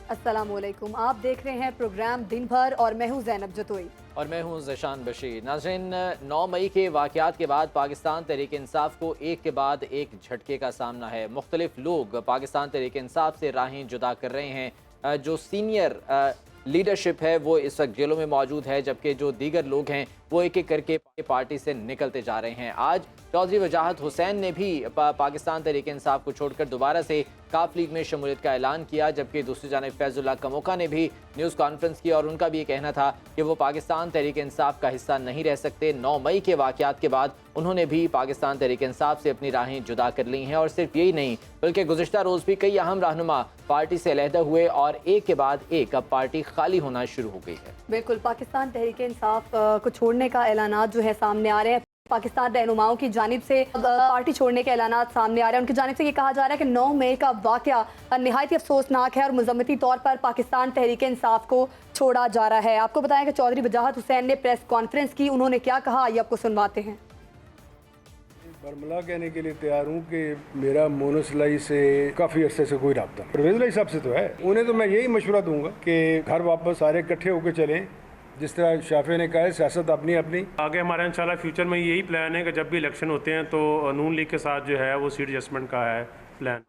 अस्सलाम वालेकुम। आप देख रहे हैं प्रोग्राम दिन भर और मैं हूं ज़ैनब जतोई। और मैं हूं ज़शान बशीर। नाज़रीन, 9 मई के वाक़यात के बाद पाकिस्तान तहरीक इंसाफ को एक के बाद एक झटके का सामना है। मुख्तलिफ लोग पाकिस्तान तहरीक इंसाफ से राहें जुदा कर रहे हैं। जो सीनियर लीडरशिप है वो इस वक्त जेलों में मौजूद है, जबकि जो दीगर लोग हैं वो एक एक करके पार्टी से निकलते जा रहे हैं। आज चौधरी वजाहत हुसैन ने भी पाकिस्तान तहरीक इंसाफ को छोड़कर दोबारा से काफ लीग में शमूलियत का ऐलान किया, जबकि दूसरी जानिब फैज़ुल्लाह कमोका ने भी न्यूज़ कॉन्फ्रेंस की और उनका भी ये कहना था कि वो पाकिस्तान तहरीक इंसाफ का हिस्सा नहीं रह सकते। 9 मई के वाक़यात के बाद उन्होंने भी पाकिस्तान तहरीक इंसाफ से अपनी राहें जुदा कर ली हैं। और सिर्फ यही नहीं बल्कि गुज़िश्ता रोज़ भी कई अहम रहनुमा पार्टी से अलहदा हुए और एक के बाद एक अब पार्टी खाली होना शुरू हो गई है। बिल्कुल, पाकिस्तान तहरीक इंसाफ को छोड़ने का ऐलानात जो है सामने आ रहे हैं। पाकिस्तान रहनुमाओं की जानिब से पार्टी छोड़ने के ऐलानात सामने आ रहे हैं। उनकी जानिब से ये कहा जा रहा है कि 9 मई का वाक़या निहायत अफसोसनाक है और मुज़म्मती तौर पर पाकिस्तान तहरीक इंसाफ को छोड़ा जा रहा है। आपको बताएं कि चौधरी वजाहत हुसैन ने प्रेस कॉन्फ्रेंस की, उन्होंने क्या कहा ये आपको सुनवाते हैं। बरमला कहने के लिए तैयार हूँ कि मेरा मोनोसलाई से काफ़ी अरसे से कोई रब्ता परवेज़ साहब से तो है। उन्हें तो मैं यही मशवरा दूंगा कि घर वापस सारे इकट्ठे होकर चलें। जिस तरह शाफे ने कहा है, सियासत अपनी अपनी आगे हमारा इंशाल्लाह फ्यूचर में यही प्लान है कि जब भी इलेक्शन होते हैं तो नून लीग के साथ जो है वो सीट एडजस्टमेंट का है प्लान।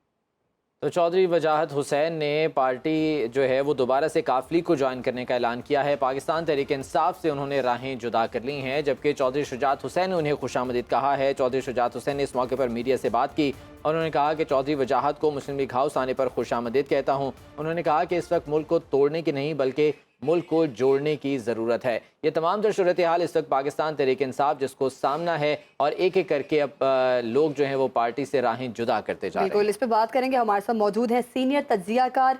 तो चौधरी वजाहत हुसैन ने पार्टी जो है वो दोबारा से काफ लीग को ज्वाइन करने का ऐलान किया है। पाकिस्तान तहरीक इंसाफ से उन्होंने राहें जुदा कर ली हैं, जबकि चौधरी शुजात हुसैन ने उन्हें खुशामदीद कहा है। चौधरी शुजात हुसैन ने इस मौके पर मीडिया से बात की और उन्होंने कहा कि चौधरी वजाहत को मुस्लिम लीग हाउस आने पर खुशामदीद कहता हूँ। उन्होंने कहा कि इस वक्त मुल्क को तोड़ने की नहीं बल्कि मुल्क को जोड़ने की ज़रूरत है। ये तमाम जो सूरत हाल इस वक्त पाकिस्तान तहरीक इंसाफ जिसको सामना है और एक एक करके अब लोग जो हैं वो पार्टी से राहें जुदा करते जा रहे हैं। बिल्कुल, इस पे बात करेंगे। हमारे साथ मौजूद है सीनियर तज्जियाकार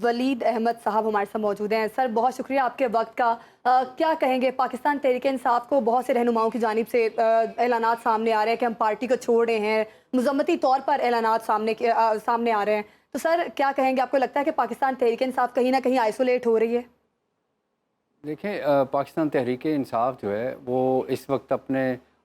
वलीद अहमद साहब हमारे साथ मौजूद हैं। सर, बहुत शुक्रिया आपके वक्त का। क्या कहेंगे, पाकिस्तान तहरीक इंसाफ को बहुत से रहनुमाओं की जानिब से ऐलानात सामने आ रहे हैं कि हम पार्टी को छोड़ रहे हैं, मुज़म्मती तौर पर ऐलानात सामने आ रहे हैं। तो सर क्या कहेंगे, आपको लगता है कि पाकिस्तान तहरीक इंसाफ कहीं ना कहीं आइसोलेट हो रही है? देखें, पाकिस्तान तहरीक इंसाफ जो है वो इस वक्त अपने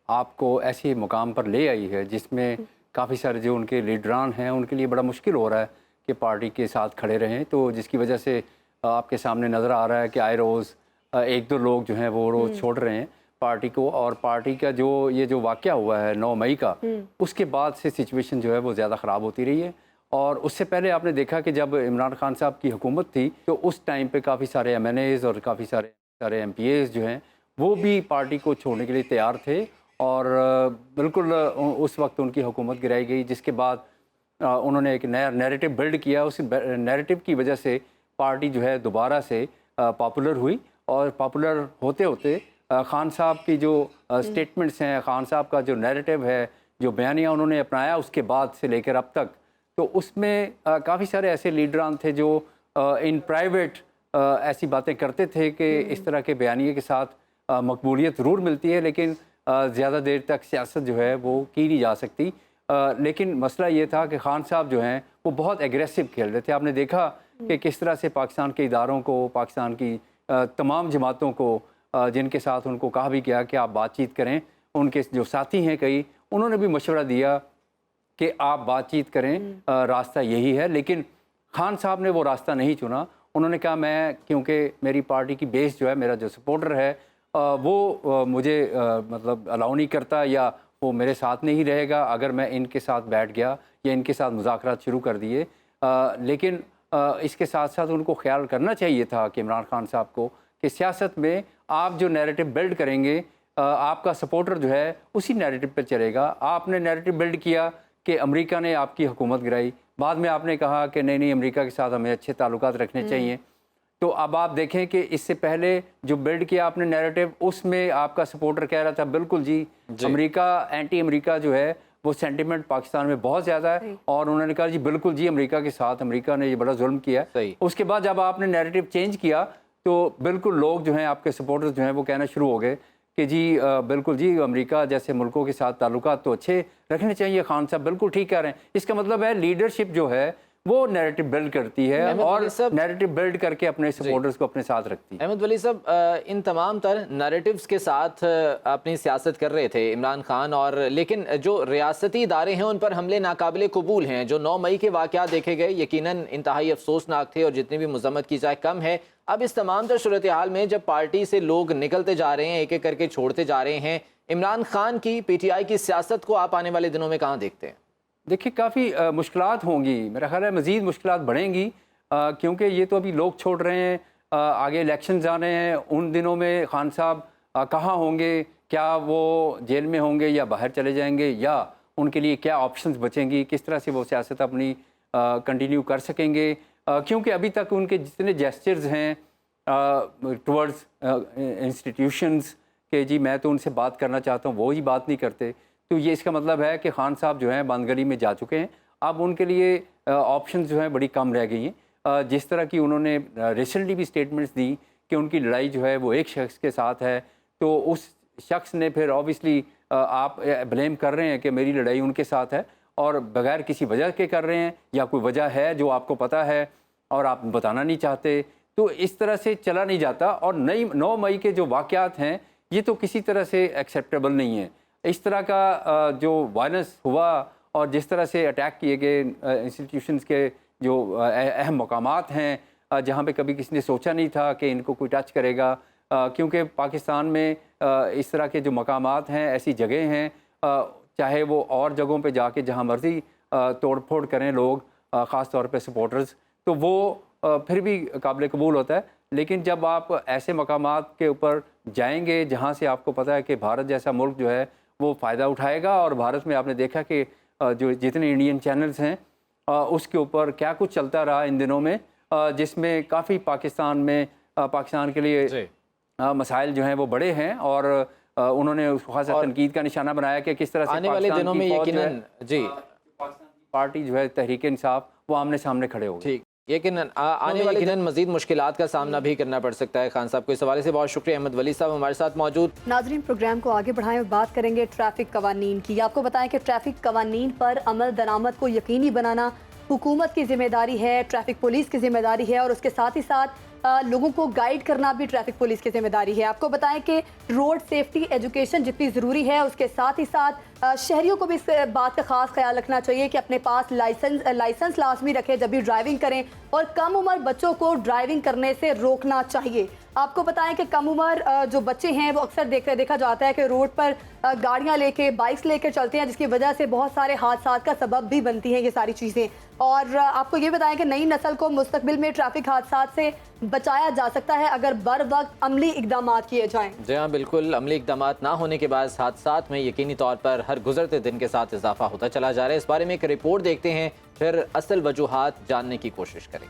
आप को ऐसे मुकाम पर ले आई है जिसमें काफ़ी सारे जो उनके लीडरान हैं उनके लिए बड़ा मुश्किल हो रहा है कि पार्टी के साथ खड़े रहें। तो जिसकी वजह से आपके सामने नज़र आ रहा है कि आए रोज़ एक दो लोग जो हैं वो रोज़ छोड़ रहे हैं पार्टी को। और पार्टी का जो वाक़या हुआ है 9 मई का, उसके बाद से सिचुएशन जो है वो ज़्यादा ख़राब होती रही है। और उससे पहले आपने देखा कि जब इमरान खान साहब की हुकूमत थी तो उस टाइम पे काफ़ी सारे MNAs और काफ़ी सारे MPAs जो हैं वो भी पार्टी को छोड़ने के लिए तैयार थे और बिल्कुल उस वक्त उनकी हुकूमत गिराई गई, जिसके बाद उन्होंने एक नया नैरेटिव बिल्ड किया। उस नैरेटिव की वजह से पार्टी जो है दोबारा से पॉपुलर हुई और पॉपुलर होते होते खान साहब की जो स्टेटमेंट्स हैं, खान साहब का जो नैरेटिव है, जो बयानिया उन्होंने अपनाया उसके बाद से लेकर अब तक, तो उसमें काफ़ी सारे ऐसे लीडरान थे जो इन प्राइवेट ऐसी बातें करते थे कि इस तरह के बयानिए के साथ मकबूलियत ज़रूर मिलती है लेकिन ज़्यादा देर तक सियासत जो है वो की नहीं जा सकती। लेकिन मसला ये था कि खान साहब जो हैं वो बहुत एग्रेसिव खेल रहे थे। आपने देखा कि किस तरह से पाकिस्तान के इदारों को, पाकिस्तान की तमाम जमातों को, जिनके साथ उनको कहा भी किया कि आप बातचीत करें, उनके जो साथी हैं कई, उन्होंने भी मशवरा दिया कि आप बातचीत करें, रास्ता यही है। लेकिन खान साहब ने वो रास्ता नहीं चुना। उन्होंने कहा मैं, क्योंकि मेरी पार्टी की बेस जो है, मेरा जो सपोर्टर है वो मुझे मतलब अलाउ नहीं करता या वो मेरे साथ नहीं रहेगा अगर मैं इनके साथ बैठ गया या इनके साथ मुज़ाकरात शुरू कर दिए। लेकिन इसके साथ साथ उनको ख्याल करना चाहिए था कि इमरान खान साहब को कि सियासत में आप जो नैरेटिव बिल्ड करेंगे, आपका सपोर्टर जो है उसी नैरेटिव पर चलेगा। आपने नैरेटिव बिल्ड किया कि अमेरिका ने आपकी हुकूमत गिराई, बाद में आपने कहा कि नहीं अमेरिका के साथ हमें अच्छे ताल्लुकात रखने चाहिए। तो अब आप देखें कि इससे पहले जो बिल्ड किया आपने नैरेटिव, उसमें आपका सपोर्टर कह रहा था बिल्कुल जी अमेरिका, एंटी अमेरिका जो है वो सेंटिमेंट पाकिस्तान में बहुत ज़्यादा है, और उन्होंने कहा जी बिल्कुल जी अमेरिका के साथ, अमेरिका ने ये बड़ा जुल्म किया। उसके बाद जब आपने नैरेटिव चेंज किया तो बिल्कुल लोग जो हैं, आपके सपोर्टर्स जो हैं वो कहना शुरू हो गए कि जी बिल्कुल जी अमेरिका जैसे मुल्कों के साथ ताल्लुकात तो अच्छे रखने चाहिए, खान साहब बिल्कुल ठीक कह रहे हैं। इसका मतलब है लीडरशिप जो है وہ نیریٹو بلڈ کرتی ہے احمد اور ولی صاحب- نیریٹو بلڈ کر کے اپنے سپورٹرز کو اپنے ساتھ رکھتی ہے. احمد ولی صاحب، ان تمام تر نیریٹیوز کے ساتھ اپنی سیاست کر رہے تھے عمران خان، اور لیکن جو ریاستی ادارے ہیں ان پر حملے ناقابل قبول ہیں. جو 9 مئی کے واقعات دیکھے گئے یقیناً انتہائی افسوسناک تھے، اور جتنی بھی مذمت کی جائے کم ہے. اب اس تمام تر صورتحال میں جب پارٹی سے لوگ نکلتے جا رہے ہیں، ایک ایک کر کے چھوڑتے جا رہے ہیں، عمران خان کی پی ٹی آئی کی سیاست کو آپ آنے والے دنوں میں کہاں دیکھتے ہیں؟ دیکھیے کافی مشکلات ہوں گی، میرا خیال ہے مزید مشکلات بڑھیں گی، کیونکہ یہ تو ابھی لوگ چھوڑ رہے ہیں، آگے الیکشنز آنے ہیں. ان دنوں میں خان صاحب کہاں ہوں گے؟ کیا وہ جیل میں ہوں گے یا باہر چلے جائیں گے، یا ان کے لیے کیا آپشنز بچیں گی، کس طرح سے وہ سیاست اپنی کنٹینیو کر سکیں گے؟ کیونکہ ابھی تک ان کے جتنے جیسچرز ہیں ٹورڈز انسٹیٹیوشنز کہ جی میں تو ان سے بات کرنا چاہتا ہوں، وہی بات نہیں کرتے، تو یہ اس کا مطلب ہے کہ خان صاحب جو ہیں بند گلی میں جا چکے ہیں. اب ان کے لیے آپشنز جو ہیں بڑی کم رہ گئی ہیں. جس طرح کی انہوں نے ریسنٹلی بھی سٹیٹمنٹس دی کہ ان کی لڑائی جو ہے وہ ایک شخص کے ساتھ ہے، تو اس شخص نے پھر آبویسلی آپ بلیم کر رہے ہیں کہ میری لڑائی ان کے ساتھ ہے، اور بغیر کسی وجہ کے کر رہے ہیں، یا کوئی وجہ ہے جو آپ کو پتہ ہے اور آپ بتانا نہیں چاہتے. تو اس طرح سے چلا نہیں جاتا. اور 9 مئی کے جو واقعات ہیں یہ تو کسی طرح سے ایکسیپٹیبل نہیں ہے. اس طرح کا جو وائلنس ہوا اور جس طرح سے اٹیک کیے گئے انسٹیٹیوشنز کے جو اہم مقامات ہیں، جہاں پہ کبھی کسی نے سوچا نہیں تھا کہ ان کو کوئی ٹچ کرے گا، کیونکہ پاکستان میں اس طرح کے جو مقامات ہیں، ایسی جگہیں ہیں، چاہے وہ اور جگہوں پہ جا کے جہاں مرضی توڑ پھوڑ کریں لوگ، خاص طور پہ سپورٹرز، تو وہ پھر بھی قابل قبول ہوتا ہے. لیکن جب آپ ایسے مقامات کے اوپر جائیں گے جہاں سے آپ کو پتہ ہے کہ بھارت جیسا ملک جو ہے وہ فائدہ اٹھائے گا، اور بھارت میں آپ نے دیکھا کہ جو جتنے انڈین چینلز ہیں اس کے اوپر کیا کچھ چلتا رہا ان دنوں میں، جس میں کافی پاکستان کے لیے مسائل جو ہیں وہ بڑے ہیں، اور انہوں نے اس کو خاصا تنقید کا نشانہ بنایا کہ کس طرح سے آنے والے دنوں میں یقیناً پارٹی جو ہے تحریک انصاف وہ آمنے سامنے کھڑے ہو گئے. ٹھیک، لیکن آنے والے دن مزید مشکلات کا سامنا بھی کرنا پڑ سکتا ہے. خان صاحب کو اس حوالے سے بہت شکریہ. احمد ولی صاحب ہمارے ساتھ موجود. ناظرین، پروگرام کو آگے بڑھائیں اور بات کریں گے ٹریفک قوانین کی. آپ کو بتائیں کہ ٹریفک قوانین پر عمل درآمد کو یقینی بنانا حکومت کی ذمہ داری ہے، ٹریفک پولیس کی ذمہ داری ہے، اور اس کے ساتھ ہی ساتھ لوگوں کو گائیڈ کرنا بھی ٹریفک پولیس کی ذمہ داری ہے. آپ کو بتائیں کہ روڈ سیفٹی ایجوکیشن جتنی ضروری ہے، اس کے ساتھ ہی ساتھ شہریوں کو بھی اس بات کا خاص خیال رکھنا چاہیے کہ اپنے پاس لائسنس لازمی رکھیں جب بھی ڈرائیونگ کریں، اور کم عمر بچوں کو ڈرائیونگ کرنے سے روکنا چاہیے. آپ کو بتائیں کہ کم عمر جو بچے ہیں وہ اکثر دیکھا جاتا ہے کہ روڈ پر گاڑیاں لے کے، بائکس لے کے چلتے ہیں، جس کی وجہ سے بہت سارے حادثات کا سبب بھی بنتی ہیں یہ ساری چیزیں. اور آپ کو یہ بتائیں کہ نئی نسل کو مستقبل میں ٹریفک حادثات سے بچایا جا سکتا ہے اگر بر وقت عملی اقدامات کیے جائیں. جی ہاں بالکل، عملی اقدامات نہ ہونے کے باعث حادثات میں یقینی طور پر ہر گزرتے دن کے ساتھ اضافہ ہوتا چلا جا رہا ہے. اس بارے میں ایک رپورٹ دیکھتے ہیں، پھر اصل وجوہات جاننے کی کوشش کریں.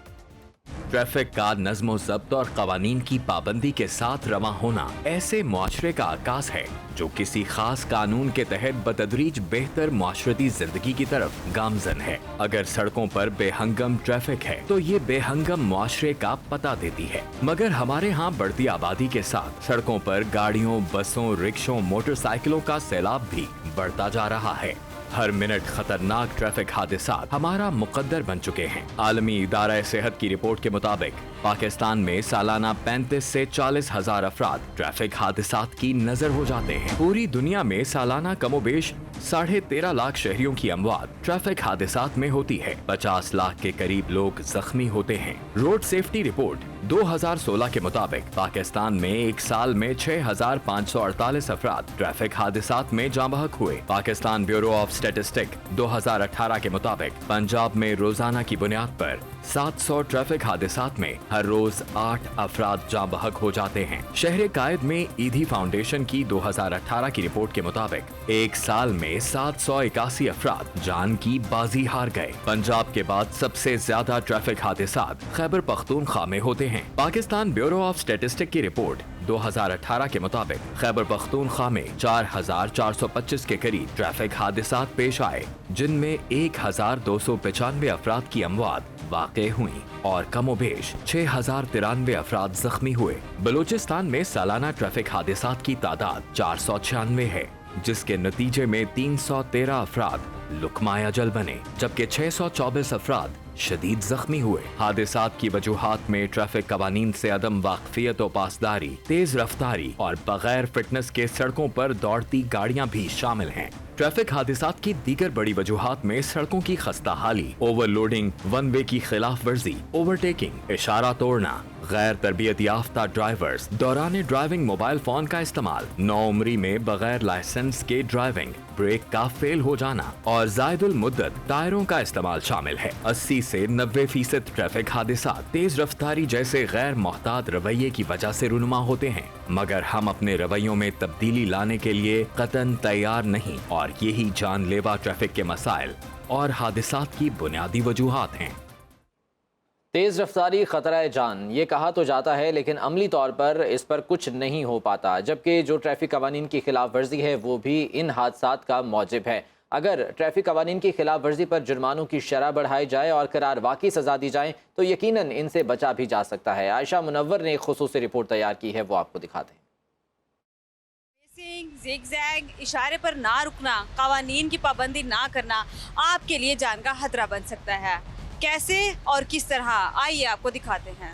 ٹریفک کا نظم و ضبط اور قوانین کی پابندی کے ساتھ رواں ہونا ایسے معاشرے کا عکاس ہے جو کسی خاص قانون کے تحت بتدریج بہتر معاشرتی زندگی کی طرف گامزن ہے. اگر سڑکوں پر بے ہنگم ٹریفک ہے تو یہ بے ہنگم معاشرے کا پتہ دیتی ہے. مگر ہمارے ہاں بڑھتی آبادی کے ساتھ سڑکوں پر گاڑیوں، بسوں، رکشوں، موٹر سائیکلوں کا سیلاب بھی بڑھتا جا رہا ہے. ہر منٹ خطرناک ٹریفک حادثات ہمارا مقدر بن چکے ہیں. عالمی ادارہ صحت کی رپورٹ کے مطابق پاکستان میں سالانہ 35 سے 40 ہزار افراد ٹریفک حادثات کی نظر ہو جاتے ہیں. پوری دنیا میں سالانہ کم و بیش 13.5 لاکھ شہریوں کی اموات ٹریفک حادثات میں ہوتی ہے. 50 لاکھ کے قریب لوگ زخمی ہوتے ہیں. روڈ سیفٹی رپورٹ 2016 کے مطابق پاکستان میں ایک سال میں 6,548 افراد ٹریفک حادثات میں جاں بحق ہوئے. پاکستان بیورو آف اسٹیٹسٹک 2018 کے مطابق پنجاب میں روزانہ کی بنیاد پر 700 ٹریفک حادثات میں ہر روز 8 افراد جاں بحق ہو جاتے ہیں. شہر قائد میں ایدھی فاؤنڈیشن کی 2018 کی رپورٹ کے مطابق ایک سال میں 781 افراد جان کی بازی ہار گئے. پنجاب کے بعد سب سے زیادہ ٹریفک حادثات خیبر پختونخوا میں ہوتے ہیں. پاکستان بیورو آف اسٹیٹسٹک کی رپورٹ 2018 کے مطابق خیبر پختونخوا میں 4,425 کے قریب ٹریفک حادثات پیش آئے، جن میں 1,295 افراد کی اموات واقع ہوئی اور کم و بیش 6,093 افراد زخمی ہوئے. بلوچستان میں سالانہ ٹریفک حادثات کی تعداد 496 ہے، جس کے نتیجے میں 313 افراد لقمہ اجل بنے، جبکہ 624 افراد शदीद जख्मी हुए। हादसात की वजूहात में ट्रैफिक कवानीन से अदम वाकफियत और पासदारी, तेज रफ्तारी और बगैर फिटनेस के सड़कों पर दौड़ती गाड़ियां भी शामिल हैं। ट्रैफिक हादसात की दीगर बड़ी वजूहात में सड़कों की खस्ता हाली, ओवरलोडिंग, वन वे की खिलाफ वर्जी, ओवरटेकिंग, इशारा तोड़ना, गैर तरबियत याफ्ता ड्राइवर्स दौरान ड्राइविंग मोबाइल फोन का इस्तेमाल, नौउम्री में बगैर लाइसेंस के ड्राइविंग, ब्रेक का फेल हो जाना और जायदुल मुद्दत टायरों का इस्तेमाल शामिल है। 80 से 90% ट्रैफिक हादसात तेज रफ्तारी जैसे गैर मोहतात रवैये की वजह से रुनुमा होते हैं, मगर हम अपने रवैयों में तब्दीली लाने के लिए कतन तैयार नहीं और यही जानलेवा ट्रैफिक के मसाइल और हादसात की बुनियादी वजूहात हैं। तेज़ रफ्तारी ख़तरा जान, ये कहा तो जाता है लेकिन अमली तौर पर इस पर कुछ नहीं हो पाता, जबकि जो ट्रैफिक कवानीन की खिलाफ वर्जी है वो भी इन हादसात का मौजिब है। अगर ट्रैफिक कवानीन की खिलाफ वर्जी पर जुर्मानों की शरह बढ़ाई जाए और करार वाकई सज़ा दी जाए तो यकीनन इनसे बचा भी जा सकता है। आयशा मुनव्वर ने एक खुसूसी रिपोर्ट तैयार की है, वो आपको दिखाते हैं। ज़िगज़ैग, इशारे पर ना रुकना, कवानीन की पाबंदी ना करना आपके लिए जान का खतरा बन सकता है। कैसे और किस तरह, आइए आपको दिखाते हैं।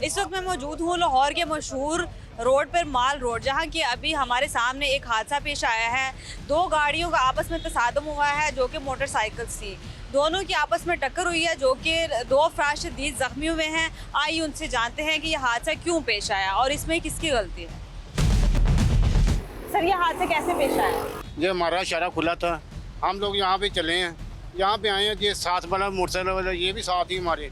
इस वक्त मैं मौजूद हूँ लाहौर के मशहूर रोड पर, माल रोड, जहाँ की अभी हमारे सामने एक हादसा पेश आया है। दो गाड़ियों का आपस में तसादम हुआ है जो कि मोटरसाइकिल्स थी। दोनों की आपस में टक्कर हुई है जो कि दो अफराद शदीद जख्मी हुए हैं। आइए उनसे जानते हैं कि यह हादसा क्यों पेश आया और इसमें किसकी गलती है। सर, यह हादसा कैसे पेश आया? ये हमारा इशारा खुला था, हम लोग यहाँ पे चले हैं, यहाँ पे आए हैं, ये साथ वाला मोटरसाइकिल वाला ये भी साथ ही हमारे,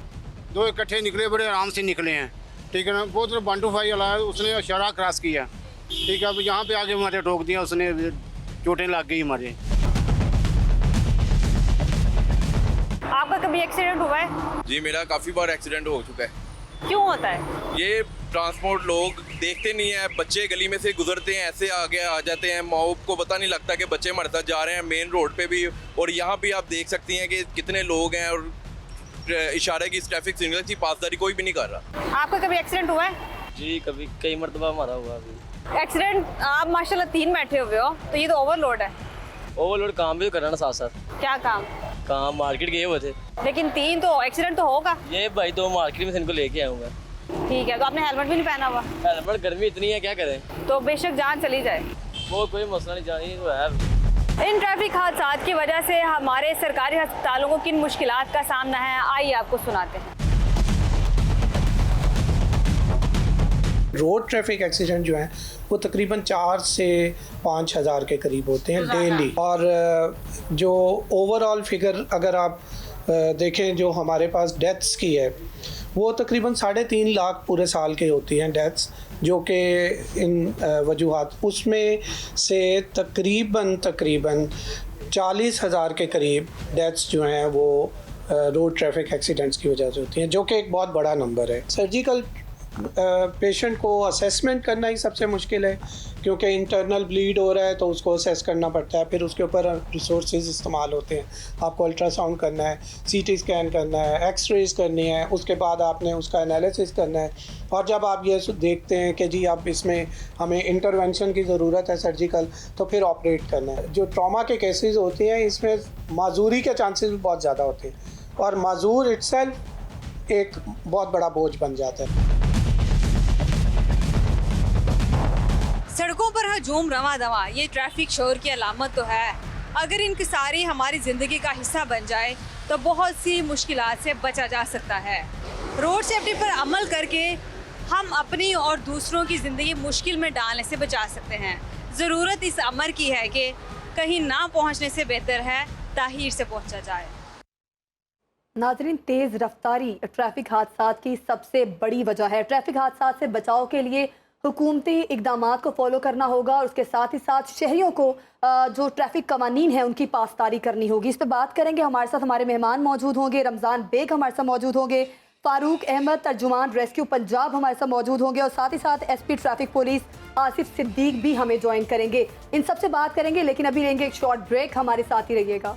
दो इकट्ठे निकले, बड़े आराम से निकले हैं, ठीक है ना। वो तो 125 वाला है, उसने इशारा क्रॉस किया, ठीक है। अब यहाँ पे आगे हमारे रोक दिया, उसने चोटें लग गई हमारे। आपका कभी एक्सीडेंट हुआ है? जी, मेरा काफ़ी बार एक्सीडेंट हो चुका है। क्यों होता है? ये ट्रांसपोर्ट लोग देखते नहीं है, बच्चे गली में से गुजरते हैं, ऐसे आगे आ जाते हैं, माओ को पता नहीं लगता कि बच्चे हमारे साथ जा रहे हैं मेन रोड पे भी। और यहाँ भी आप देख सकती हैं कि कितने लोग हैं और इशारे की ट्रैफिक सिग्नल की पासदारी कोई भी नहीं कर रहा। आपका कभी एक्सीडेंट हुआ है? जी, कभी कई मरतबा हमारा हुआ। अभी एक्सीडेंट, आप माशाल्लाह 3 बैठे हुए हो, तो ये तो ओवरलोड है। ओवरलोड काम भी करना साथ साथ। क्या काम? काम मार्केट गए हुए थे। लेकिन 3 तो एक्सीडेंट तो होगा। ये भाई तो मार्केट में से इनको लेके आया हूँ मैं। ठीक है, तो आपने हेलमेट भी नहीं पहना हुआ? हेलमेट, गर्मी इतनी है, क्या करें। तो बेशक जान चली जाए, वो कोई मसला नहीं, जानी तो है। इन ट्रैफिक हादसात की वजह से हमारे सरकारी अस्पतालों को किन मुश्किलात का सामना है, आइए आपको सुनाते हैं। रोड ट्रैफिक एक्सीडेंट जो हैं वो तकरीबन 4 से 5 हज़ार के करीब होते हैं डेली। और जो ओवरऑल फिगर अगर आप देखें जो हमारे पास डेथ्स की है वो तकरीबन 3.5 लाख पूरे साल के होती हैं डेथ्स, जो कि इन वजूहात, उसमें से तकरीबन 40,000 के करीब डेथ्स जो हैं वो रोड ट्रैफिक एक्सीडेंट्स की वजह से होती हैं, जो कि एक बहुत बड़ा नंबर है। सर्जिकल पेशेंट को असेसमेंट करना ही सबसे मुश्किल है, क्योंकि इंटरनल ब्लीड हो रहा है तो उसको असेस करना पड़ता है, फिर उसके ऊपर रिसोर्सेज इस्तेमाल होते हैं। आपको अल्ट्रासाउंड करना है, सीटी स्कैन करना है, एक्सरेज करनी है, उसके बाद आपने उसका एनालिसिस करना है। और जब आप ये देखते हैं कि जी अब इसमें हमें इंटरवेंशन की ज़रूरत है सर्जिकल, तो फिर ऑपरेट करना है। जो ट्रॉमा के केसेस होते हैं इसमें माजूरी के चांसेस भी बहुत ज़्यादा होते हैं और माजूर इटसेल्फ एक बहुत बड़ा बोझ बन जाता है। सड़कों पर हजूम रवा दवा, ये ट्रैफिक शोर की अलामत तो है। अगर इंकिसारी हमारी ज़िंदगी का हिस्सा बन जाए तो बहुत सी मुश्किलात से बचा जा सकता है। रोड सेफ्टी पर अमल करके हम अपनी और दूसरों की ज़िंदगी मुश्किल में डालने से बचा सकते हैं। ज़रूरत इस अमर की है कि कहीं ना पहुंचने से बेहतर है ताहीर से पहुंचा जाए। नाज़रीन, तेज़ रफ्तारी ट्रैफिक हादसात की सबसे बड़ी वजह है। ट्रैफिक हादसात से बचाव के लिए हुकूमती इक़दामात को फॉलो करना होगा और उसके साथ ही साथ शहरियों को जो ट्रैफिक कवानीन है उनकी पासदारी करनी होगी। इस पर बात करेंगे। हमारे साथ हमारे मेहमान मौजूद होंगे। रमज़ान बेग हमारे साथ मौजूद होंगे, फ़ारूक अहमद तर्जुमान रेस्क्यू पंजाब हमारे साथ मौजूद होंगे और साथ ही साथ SP traffic police Asif Siddique भी हमें ज्वाइन करेंगे। इन सबसे बात करेंगे, लेकिन अभी लेंगे एक शॉर्ट ब्रेक। हमारे साथ ही रहिएगा।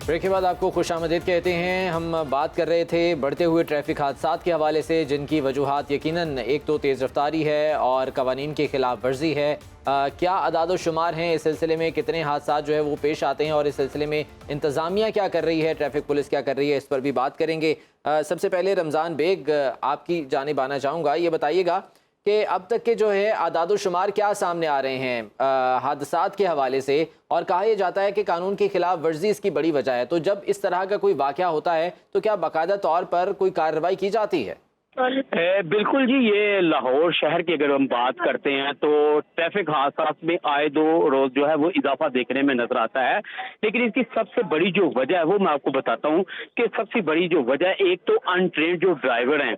ब्रेक के बाद आपको खुशामदीद कहते हैं। हम बात कर रहे थे बढ़ते हुए ट्रैफिक हादसात के हवाले से, जिनकी वजूहात यकीनन एक तो तेज़ रफ्तारी है और कवानीन की खिलाफ वर्जी है। क्या अदाद शुमार हैं इस सिलसिले में, कितने हादसात जो है वो पेश आते हैं और इस सिलसिले में इंतज़ामिया क्या कर रही है, ट्रैफिक पुलिस क्या कर रही है, इस पर भी बात करेंगे। सबसे पहले रमज़ान बेग आपकी जानिब आना चाहूँगा। ये बताइएगा कि अब तक के जो है आदाद शुमार क्या सामने आ रहे हैं हादसात के हवाले से, और कहा यह जाता है कि कानून की खिलाफ वर्जी इसकी बड़ी वजह है। तो जब इस तरह का कोई वाक़या होता है तो क्या बाकायदा तौर पर कोई कार्रवाई की जाती है? बिल्कुल जी, ये लाहौर शहर की अगर हम बात करते हैं तो ट्रैफिक हादसात में आए दो रोज जो है वो इजाफा देखने में नजर आता है। लेकिन इसकी सबसे बड़ी जो वजह है वो मैं आपको बताता हूँ कि सबसे बड़ी जो वजह, एक तो अनट्रेन्ड जो ड्राइवर हैं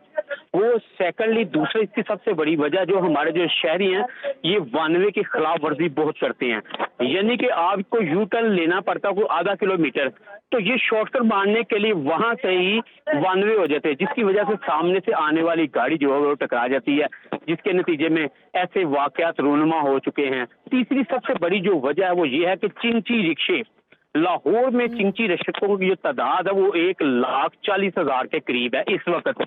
वो, सेकंडली दूसरी इसकी सबसे बड़ी वजह जो हमारे जो शहरी हैं ये वन वे की खिलाफ वर्जी बहुत करते हैं। यानी कि आपको यू टर्न लेना पड़ता है कोई आधा किलोमीटर, तो ये शॉर्टकट मारने के लिए वहां से ही वन वे हो जाते हैं, जिसकी वजह से सामने से आने वाली गाड़ी जो है वो टकरा जाती है, जिसके नतीजे में ऐसे वाकयात रूनुमा हो चुके हैं। तीसरी सबसे बड़ी जो वजह है वो ये है कि चिंची रिक्शे, लाहौर में चिंची रिक्शों की जो तादाद है वो 1,40,000 के करीब है इस वक्त।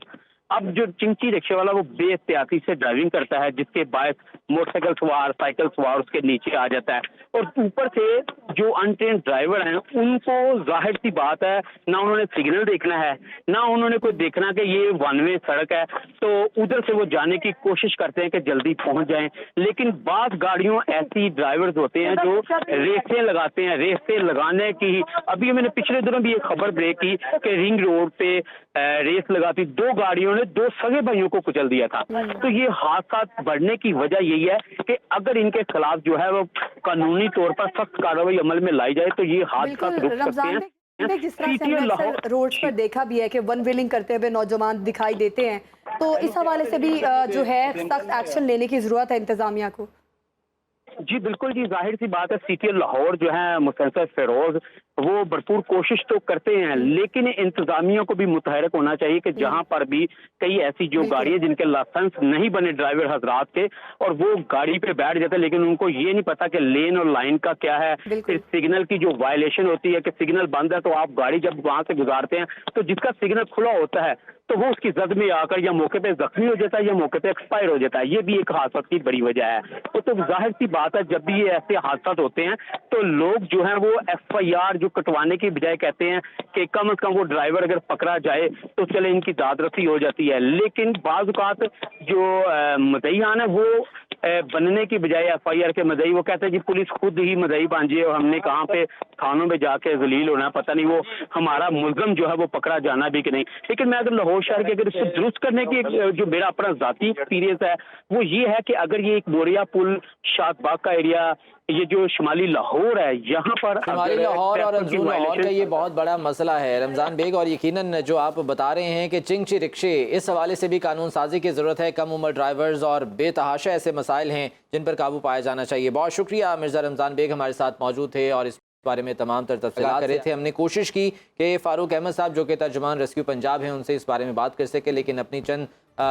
अब जो चिंची रिक्शे वाला वो बेहतियाती से ड्राइविंग करता है, जिसके बायस मोटरसाइकिल सवार, साइकिल सवार उसके नीचे आ जाता है, और ऊपर से जो अनट्रेन्ड ड्राइवर हैं उनको जाहिर सी बात है ना उन्होंने सिग्नल देखना है, ना उन्होंने कोई देखना कि ये वन वे सड़क है, तो उधर से वो जाने की कोशिश करते हैं कि जल्दी पहुंच जाएं। लेकिन बात गाड़ियों ऐसी ड्राइवर्स होते हैं जो रेसें लगाते हैं। रेसें लगाने की, अभी मैंने पिछले दिनों भी एक खबर ब्रेक की कि रिंग रोड पे रेस लगाती दो गाड़ियों ने दो सगे भाइयों को कुचल दिया था। तो ये हादसा बढ़ने की वजह यही है कि अगर इनके खिलाफ जो है वो कानूनी तौर पर सख्त कार्रवाई अमल में लाई जाए तो ये हादसा रुक सकते हैं। जिस तरह से हमने अक्सर रोड्स पर देखा भी है कि वन व्हीलिंग करते हुए नौजवान दिखाई देते हैं, तो इस हवाले से भी जो है सख्त एक्शन लेने की जरूरत है इंतजामिया को। जी बिल्कुल जी, जाहिर सी बात है सिटी लाहौर जो है मुसलसल फिरोज वो भरपूर कोशिश तो करते हैं, लेकिन इंतजामिया को भी मुतहरक होना चाहिए कि जहां पर भी कई ऐसी जो गाड़ियां जिनके लाइसेंस नहीं बने ड्राइवर हजरात के, और वो गाड़ी पे बैठ जाते हैं लेकिन उनको ये नहीं पता कि लेन और लाइन का क्या है। फिर सिग्नल की जो वायलेशन होती है कि सिग्नल बंद है तो आप गाड़ी जब वहां से गुजारते हैं तो जिसका सिग्नल खुला होता है तो वो उसकी जद में आकर या मौके पे जख्मी हो जाता है या मौके पे एक्सपायर हो जाता है। ये भी एक हादसा की बड़ी वजह है। तो जाहिर सी बात है जब भी ये ऐसे हादसा होते हैं तो लोग जो है वो FIR जो कटवाने की बजाय कहते हैं कि कम से कम वो ड्राइवर अगर पकड़ा जाए तो चले इनकी दादरसी हो जाती है। लेकिन बाज़ औक़ात जो मदईयान है वो बनने की बजाय FIR के मदई वो कहते हैं कि पुलिस खुद ही मदई बांझे और हमने कहाँ पे थानों में जाके जलील होना, पता नहीं वो हमारा मुलजम जो है वो पकड़ा जाना भी कि नहीं। लेकिन मैं अगर लाहौर शहर के अगर इसको दुरुस्त करने की जो मेरा अपना जाती एक्सपीरियंस है वो ये है कि अगर ये एक बोरिया पुल, शादबाग का एरिया, ये जो शुमाली लाहौर है यहाँ पर शुमाली लाहौर और अंदरून लाहौर का ये बहुत बड़ा मसला है रमज़ान बेग, और यकीनन जो आप बता रहे हैं कि चिंची रिक्शे, इस हवाले से भी कानून साजी की ज़रूरत है। कम उम्र ड्राइवर्स और बेतहाशा ऐसे मसाइल हैं जिन पर काबू पाया जाना चाहिए। बहुत शुक्रिया मिर्ज़ा रमज़ान बेग हमारे साथ मौजूद थे और इस बारे में तमाम तर तफसीलात कर रहे थे। हमने कोशिश की कि फ़ारूक अहमद साहब जो कि तर्जुमान रेस्क्यू पंजाब हैं उनसे इस बारे में बात कर सके, लेकिन अपनी चंद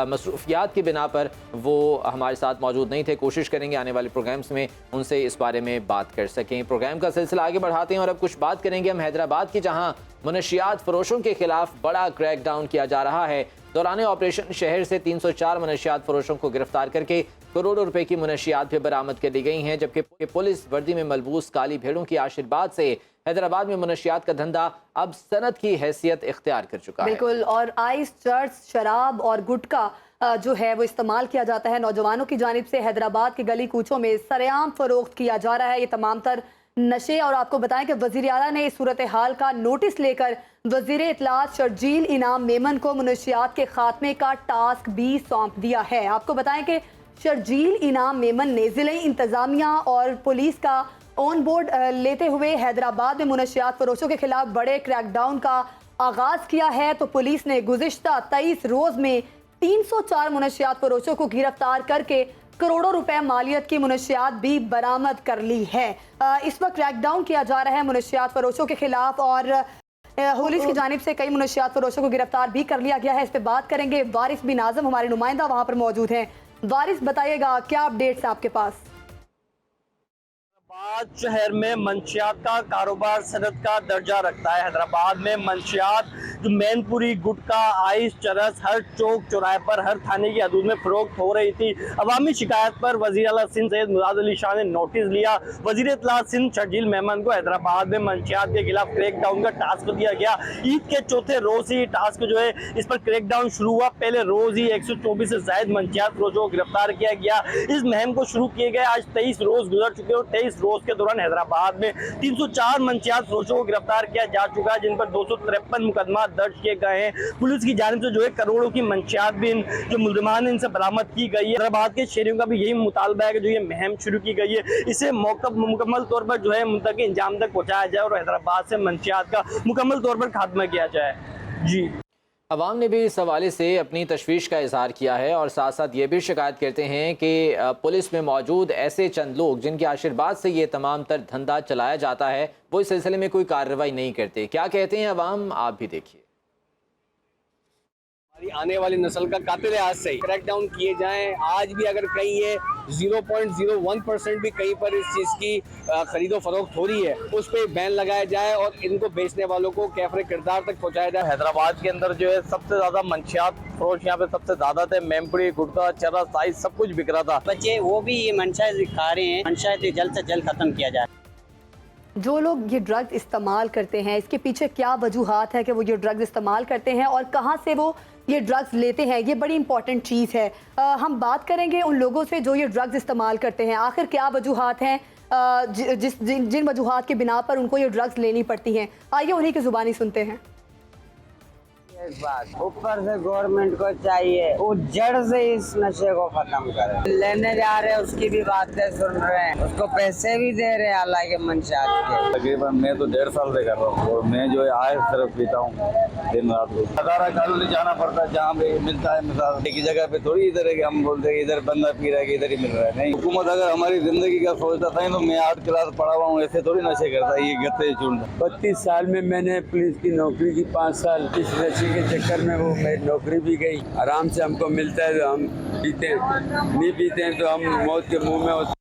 मसरूफियात की बिना पर वो हमारे साथ मौजूद नहीं थे। कोशिश करेंगे आने वाले प्रोग्राम्स में उनसे इस बारे में बात कर सकें। प्रोग्राम का सिलसिला आगे बढ़ाते हैं और अब कुछ बात करेंगे हम हैदराबाद की, जहाँ मनशियात फरोशों के खिलाफ बड़ा क्रैकडाउन किया जा रहा है। दौरान ऑपरेशन शहर से 304 मनशियात फरोशों को गिरफ्तार करके करोड़ों रुपए की मनशियात भी बरामद कर ली गई हैं, जबकि पुलिस वर्दी में मलबूस काली भेड़ों की आशीर्वाद से हैदराबाद में मनशियात का धंधा अब सनत की हैसियत इख्तियार कर चुका है। बिल्कुल, और आइस, चर्च, शराब और गुटखा जो है वो इस्तेमाल किया जाता है नौजवानों की जानिब से। हैदराबाद के गली कूचों में सरेआम फरोख्त किया जा रहा है ये तमाम तर नशे। और आपको बताएं कि वज़ीर आला ने इस सूरत हाल का नोटिस लेकर वज़ीर इत्तलात शर्जील इनाम मेमन को मनशियात के खात्मे का टास्क भी सौंप दिया है। आपको बताएं कि शर्जील इनाम मेमन ने ज़िले इंतज़ामिया और पुलिस का ऑन बोर्ड लेते हुए हैदराबाद में मनशियात फरोशों के खिलाफ बड़े क्रैकडाउन का आगाज़ किया है। तो पुलिस ने गुज़िश्ता 23 रोज़ में 304 मनशियात फरोशों को गिरफ्तार करके करोड़ों रुपए मालियत की मनशियात भी बरामद कर ली है। इस वक्त क्रैकडाउन किया जा रहा है मनशियात फरोशों के खिलाफ और पुलिस की जानिब से कई मनशियात फरोशों को गिरफ्तार भी कर लिया गया है। इस पर बात करेंगे, वारिस बिन आज़म हमारे नुमाइंदा वहाँ पर मौजूद हैं। वारिस बताइएगा क्या अपडेट्स हैं आपके पास? حیدرآباد شہر میں منشیات کا کاروبار صنعت کا درجہ رکھتا ہے۔ حیدرآباد میں منشیات جو مین پوری، گٹکا، آئس، چرس ہر چوک چوراہے پر، ہر تھانے کی حدود میں فروخت ہو رہی تھی۔ عوامی شکایت پر وزیر اعلیٰ سندھ سید مراد علی شاہ نے نوٹس لیا۔ وزیر اطلاعات سندھ شرجیل مہمان کو حیدرآباد میں منشیات کے خلاف کریک ڈاؤن کا ٹاسک دیا گیا۔ عید کے چوتھے روز ہی ٹاسک جو ہے اس پر کریک ڈاؤن شروع ہوا۔ پہلے روز ہی 124 سے زائد منشیات فروشوں کو گرفتار کیا گیا۔ اس مہم کو شروع کیے گئے آج 23 روز گزر چکے اور 23 روز کے دوران حیدرآباد میں 304 منشیات فروشوں کو گرفتار کیا جا چکا ہے، جن پر 253 مقدمات درج کیے گئے ہیں۔ پولیس کی جانب سے جو ہے کروڑوں کی منشیات بھی جو ملزمان ان سے برآمد کی گئی ہے۔ حیدرآباد کے شہریوں کا بھی یہی مطالبہ ہے کہ جو یہ مہم شروع کی گئی ہے اسے مکمل طور پر جو ہے منطقی انجام تک پہنچایا جائے اور حیدرآباد سے منشیات کا مکمل طور پر خاتمہ کیا جائے۔ جی، عوام نے بھی اس حوالے سے اپنی تشویش کا اظہار کیا ہے اور ساتھ ساتھ یہ بھی شکایت کرتے ہیں کہ پولیس میں موجود ایسے چند لوگ جن کے آشرواد سے یہ تمام تر دھندا چلایا جاتا ہے وہ اس سلسلے میں کوئی کارروائی نہیں کرتے۔ کیا کہتے ہیں عوام، آپ بھی دیکھیے۔ ہماری آنے والی نسل کا قاتل آج سے کریک ڈاؤن کیے جائیں۔ آج بھی اگر کہیں یہ 0.01% بھی کہیں پر اس چیز کی خرید و فروخت ہو رہی ہے اس پہ بین لگایا جائے اور ان کو بیچنے والوں کو کیفر کردار تک پہنچایا جائے۔ حیدرآباد کے اندر جو ہے سب سے زیادہ منشیات فروش یہاں پہ سب سے زیادہ تھے۔ میمپڑی، گٹکا، چرس، آئس سب کچھ بک رہا تھا۔ بچے وہ بھی یہ منشیات کھا رہے ہیں، منشیات جلد سے جلد ختم کیا جائے۔ جو لوگ یہ ڈرگز استعمال کرتے ہیں اس کے پیچھے کیا وجوہات ہے کہ وہ یہ ڈرگز استعمال کرتے ہیں اور کہاں سے وہ یہ ڈرگز لیتے ہیں، یہ بڑی امپورٹنٹ چیز ہے۔ ہم بات کریں گے ان لوگوں سے جو یہ ڈرگز استعمال کرتے ہیں، آخر کیا وجوہات ہیں جن وجوہات کے بنا پر ان کو یہ ڈرگز لینی پڑتی ہیں۔ آئیے انہی کی زبانی سنتے ہیں۔ ایک بات اوپر سے گورنمنٹ کو چاہیے وہ جڑ سے اس نشے کو ختم کرے۔ لینے جا رہے اس کی بھی باتیں سن رہے ہیں، اس کو پیسے بھی دے رہے ہیں حالانکہ منشیات کے۔ تقریباً میں تو 1.5 سال سے کر رہا ہوں اور میں جو ہے آئے صرف پیتا ہوں دن رات کو۔ 18 کالونی جانا پڑتا ہے جہاں پہ ملتا ہے، مثال ایک جگہ پہ تھوڑی ادھر ہے کہ ہم بولتے ہیں ادھر بندہ پی رہا ہے کہ ادھر ہی مل رہا ہے۔ نہیں، حکومت اگر ہماری زندگی کا سوچتا تھا تو میں 8 کلاس پڑھا ہوا ہوں، ایسے تھوڑی نشے کرتا ہے یہ گتے چونڈ۔ 32 سال میں نے پولیس کی نوکری کی، 5 سال اس نشے کے چکر میں وہ میری نوکری بھی گئی۔ آرام سے ہم کو ملتا ہے تو ہم پیتے ہیں، نہیں پیتے ہیں تو ہم موت کے منہ میں ہوتے۔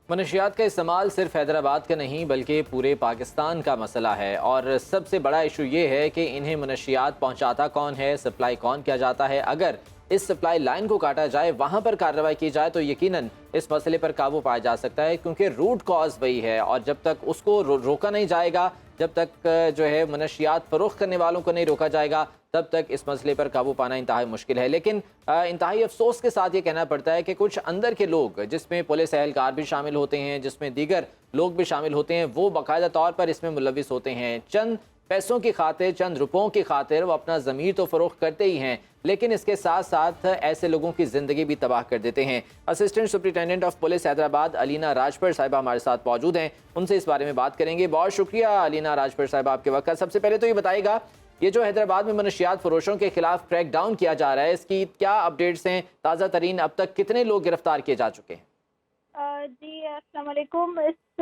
منشیات کا استعمال صرف حیدرآباد کا نہیں بلکہ پورے پاکستان کا مسئلہ ہے اور سب سے بڑا ایشو یہ ہے کہ انہیں منشیات پہنچاتا کون ہے، سپلائی کون کیا جاتا ہے۔ اگر اس سپلائی لائن کو کاٹا جائے، وہاں پر کارروائی کی جائے تو یقیناً اس مسئلے پر قابو پایا جا سکتا ہے، کیونکہ روٹ کاز وہی ہے اور جب تک اس کو روکا نہیں جائے گا، جب تک جو ہے منشیات فروخت کرنے والوں کو نہیں روکا جائے گا، تب تک اس مسئلے پر قابو پانا انتہائی مشکل ہے۔ لیکن انتہائی افسوس کے ساتھ یہ کہنا پڑتا ہے کہ کچھ اندر کے لوگ، جس میں پولیس اہلکار بھی شامل ہوتے ہیں، جس میں دیگر لوگ بھی شامل ہوتے ہیں، وہ باقاعدہ طور پر اس میں ملوث ہوتے ہیں۔ چند پیسوں کی خاطر، چند روپوں کی خاطر وہ اپنا ضمیر تو فروخت کرتے ہی ہیں، لیکن اس کے ساتھ ساتھ ایسے لوگوں کی زندگی بھی تباہ کر دیتے ہیں۔ Assistant superintendent of police Hyderabad علینا راجپر صاحبہ ہمارے ساتھ موجود ہیں، ان سے اس بارے میں بات کریں گے۔ بہت شکریہ علینا راجپر صاحبہ آپ کے وقت کا۔ سب سے پہلے تو یہ بتائیے گا، یہ جو حیدرآباد میں منشیات فروشوں کے خلاف کریک ڈاؤن کیا جا رہا ہے، اس کی کیا اپڈیٹس ہیں؟ تازہ ترین اب تک کتنے لوگ گرفتار کیے جا چکے ہیں؟ جی السلام علیکم۔ اس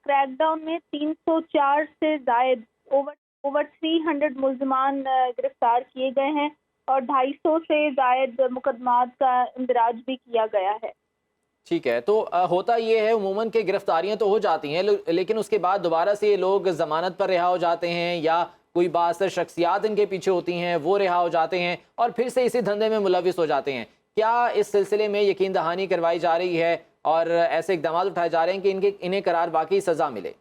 کریک ڈاؤن میں 304 سے زائد اوور 300 ملزمان گرفتار کیے گئے ہیں اور 250 سے زائد مقدمات کا اندراج بھی کیا گیا ہے۔ ٹھیک ہے، تو ہوتا یہ ہے عموماً کہ گرفتاریاں تو ہو جاتی ہیں لیکن اس کے بعد دوبارہ سے یہ لوگ ضمانت پر رہا ہو جاتے ہیں یا کوئی بااثر شخصیات ان کے پیچھے ہوتی ہیں، وہ رہا ہو جاتے ہیں اور پھر سے اسی دھندے میں ملوث ہو جاتے ہیں۔ کیا اس سلسلے میں یقین دہانی کروائی جا رہی ہے اور ایسے اقدامات اٹھائے جا رہے ہیں کہ انہیں قرار واقعی سزا ملے؟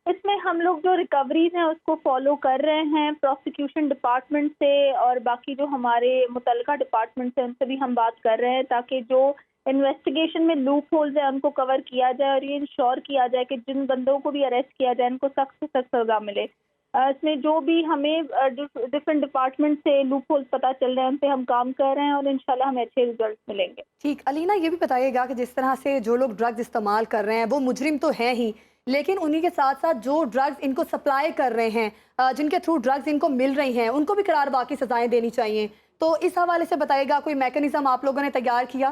اس میں ہم لوگ جو ریکوریز ہیں اس کو فالو کر رہے ہیں، پروسیکیوشن ڈپارٹمنٹ سے اور باقی جو ہمارے متعلقہ ڈپارٹمنٹ ہیں ان سے بھی ہم بات کر رہے ہیں تاکہ جو انویسٹیگیشن میں لوپ ہولز ہیں ان کو کور کیا جائے اور یہ انشور کیا جائے کہ جن بندوں کو بھی اریسٹ کیا جائے ان کو سخت سے سخت سزا ملے۔ اس میں جو بھی ہمیں ڈفرینٹ ڈپارٹمنٹ سے لوپ ہولز پتہ چل رہے ہیں ان پہ ہم کام کر رہے ہیں اور انشاءاللہ ہمیں اچھے ریزلٹ ملیں گے۔ ٹھیک، علینا یہ بھی بتائیے گا کہ جس طرح سے جو لوگ ڈرگز استعمال کر رہے ہیں وہ مجرم تو ہیں ہی، لیکن انہی کے ساتھ ساتھ جو ڈرگز ان کو سپلائی کر رہے ہیں، جن کے تھرو ڈرگز ان کو مل رہی ہیں، ان کو بھی قرار واقعی سزائیں دینی چاہیے۔ تو اس حوالے سے بتائیے گا کوئی میکینزم آپ لوگوں نے تیار کیا؟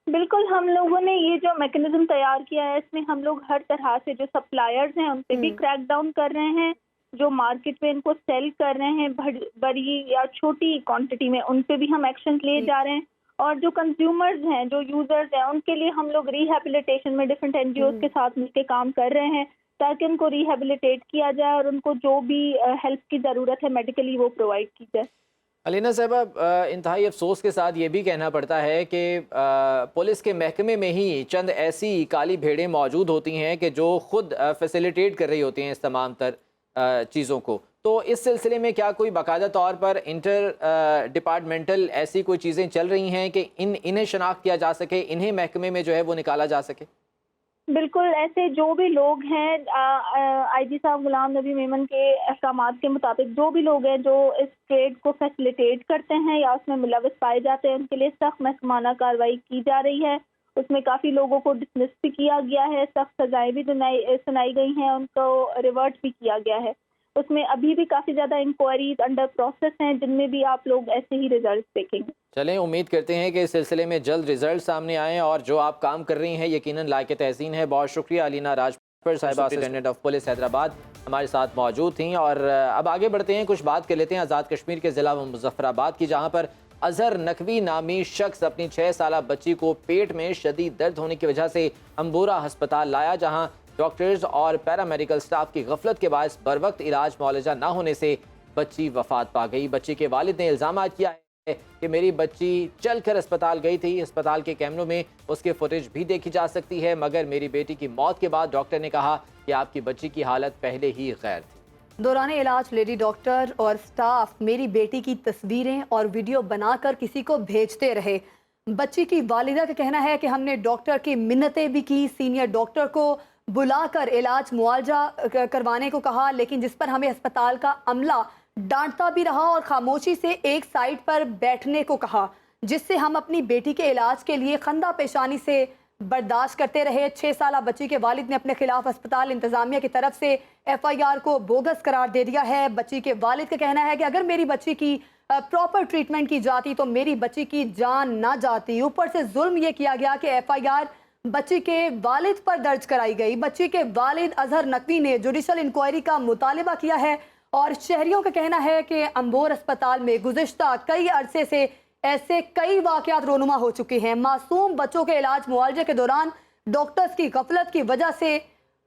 بالکل، ہم لوگوں نے یہ جو میکینزم تیار کیا ہے اس میں ہم لوگ ہر طرح سے جو سپلائرز ہیں ان پہ بھی کریک ڈاؤن کر رہے ہیں، جو مارکیٹ میں ان کو سیل کر رہے ہیں بڑی یا چھوٹی کوانٹٹی میں ان پہ بھی ہم ایکشن لیے جا رہے ہیں اور جو کنزیومرز ہیں، جو یوزرز ہیں، ان کے لیے ہم لوگ ریہیبلیٹیشن میں ڈفرینٹ این جی اوز کے ساتھ مل کے کام کر رہے ہیں تاکہ ان کو ریہیبلیٹیٹ کیا جائے اور ان کو جو بھی ہیلپ کی ضرورت ہے میڈیکلی وہ پرووائڈ کی جائے۔ علینا صاحبہ، انتہائی افسوس کے ساتھ یہ بھی کہنا پڑتا ہے کہ پولیس کے محکمے میں ہی چند ایسی کالی بھیڑیں موجود ہوتی ہیں کہ جو خود فیسیلیٹیٹ کر رہی ہوتی ہیں اس تمام تر چیزوں کو، تو اس سلسلے میں کیا کوئی باقاعدہ طور پر انٹر ڈپارٹمنٹل ایسی کوئی چیزیں چل رہی ہیں کہ انہیں شناخت کیا جا سکے، انہیں محکمے میں جو ہے وہ نکالا جا سکے؟ بالکل، ایسے جو بھی لوگ ہیں آئی جی صاحب غلام نبی میمن کے احکامات کے مطابق جو بھی لوگ ہیں جو اس ٹریڈ کو فیسیلیٹیٹ کرتے ہیں یا اس میں ملوث پائے جاتے ہیں، ان کے لیے سخت محکمانہ کارروائی کی جا رہی ہے۔ اس میں کافی لوگوں کو ڈسمس بھی کیا گیا ہے، سخت سزائیں بھی سنائی گئی ہیں، ان کو ریورٹ بھی کیا گیا ہے۔ اس میں ابھی بھی کافی زیادہ انکوائریز انڈر پروسیس ہیں جن میں بھی آپ لوگ ایسے ہی ریزلٹس دیکھیں گے۔ چلیں، امید کرتے ہیں کہ اس سلسلے میں جلد رزلٹ سامنے آئیں اور جو آپ کام کر رہی ہیں یقیناً لائق تحسین ہے۔ بہت شکریہ علینا راجپور صاحبہ، سپرنٹینڈنٹ آف پولیس حیدرآباد، ہمارے ساتھ موجود تھیں۔ اور اب آگے بڑھتے ہیں، کچھ بات کر لیتے ہیں آزاد کشمیر کے ضلع مظفر آباد کی، جہاں پر اظہر نقوی نامی شخص اپنی 6 سالہ بچی کو پیٹ میں شدید درد ہونے کی وجہ سے امبورہ ہسپتال لایا، جہاں ڈاکٹرز اور پیرامیڈیکل سٹاف کی غفلت کے باعث بروقت علاج معالجہ نہ ہونے سے بچی وفات پا گئی۔ بچی کے والد نے الزامات کیا ہے کہ میری بچی چل کر اسپتال گئی تھی، اسپتال کے کیمروں میں اس کے فوٹیج بھی دیکھی جا سکتی ہے، مگر میری بیٹی کی موت کے بعد ڈاکٹر نے کہا کہ آپ کی بچی کی حالت پہلے ہی غیر تھی۔ دوران علاج لیڈی ڈاکٹر اور سٹاف میری بیٹی کی تصویریں اور ویڈیو بنا کر کسی کو بھیجتے رہے۔ بچی کی والدہ کا کہنا ہے کہ ہم نے ڈاکٹر کی منتیں بھی کی، سینئر ڈاکٹر کو بلا کر علاج معالجہ کروانے کو کہا، لیکن جس پر ہمیں اسپتال کا عملہ ڈانٹتا بھی رہا اور خاموشی سے ایک سائڈ پر بیٹھنے کو کہا، جس سے ہم اپنی بیٹی کے علاج کے لیے خندہ پیشانی سے برداشت کرتے رہے۔ 6 سالہ بچی کے والد نے اپنے خلاف اسپتال انتظامیہ کی طرف سے FIR کو بوگس قرار دے دیا ہے۔ بچی کے والد کا کہنا ہے کہ اگر میری بچی کی پراپر ٹریٹمنٹ کی جاتی تو میری بچی کی جان نہ جاتی۔ اوپر سے ظلم یہ کیا گیا کہ FIR بچی کے والد پر درج کرائی گئی۔ بچی کے والد اظہر نقوی نے جوڈیشل انکوائری کا مطالبہ کیا ہے اور شہریوں کا کہنا ہے کہ امبور اسپتال میں گزشتہ کئی عرصے سے ایسے کئی واقعات رونما ہو چکے ہیں۔ معصوم بچوں کے علاج معالجے کے دوران ڈاکٹرز کی غفلت کی وجہ سے